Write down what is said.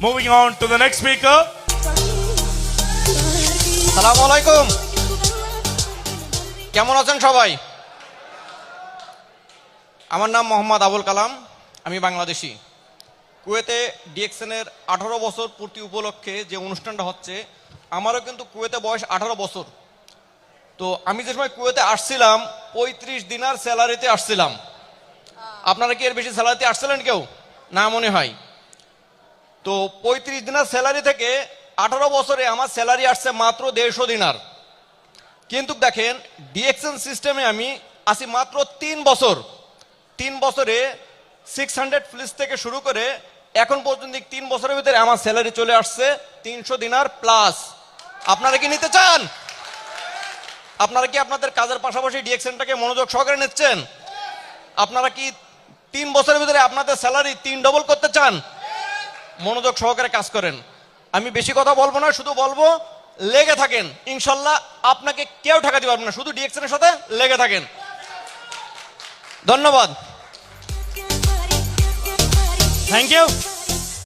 Moving on to the next speaker. আসসালামু আলাইকুম। কেমন আছেন সবাই? আমার নাম মোহাম্মদ আবুল কালাম, আমি বাংলাদেশি। কুয়েতে ডিএক্সএনের 18 বছর পূর্তি উপলক্ষে যে অনুষ্ঠানটা হচ্ছে, আমারও কিন্তু কুয়েতে বয়স 18 বছর। তো আমি যে সময় কুয়েতে আসছিলাম 35 দিনার স্যালারিতে আসছিলাম। আপনারা কি এর বেশি স্যালারিতে আসছিলেন কেউ? না মনে হয়। তো 35 দিনার স্যালারি থেকে 18 বছরে আমার স্যালারি আসছে মাত্র 150 দিনার। কিন্তু দেখেন ডিএক্সএন সিস্টেমে আমি আসি মাত্র 3 বছর। 3 বছরে 600 ফ্লিস থেকে শুরু করে এখন পর্যন্ত 3 বছরের ভিতরে আমার স্যালারি চলে আসছে 300 দিনার প্লাস। আপনারা কি নিতে চান? আপনারা কি আপনাদের কাজের পাশাপাশি ডিএক্সএনটাকে মনোযোগ সহকারে নিচ্ছেন? আপনারা কি 3 বছরের ভিতরে আপনাদের স্যালারি 3 ডবল করতে চান? মনোযোগ সহকারে কাজ করেন। আমি বেশি কথা বলবো না, শুধু বলবো লেগে থাকেন। ইনশাল্লাহ আপনাকে কেউ ঠেকাতে পারবে না, শুধু ডিএক্সএনের সাথে লেগে থাকেন। ধন্যবাদ। Thank you.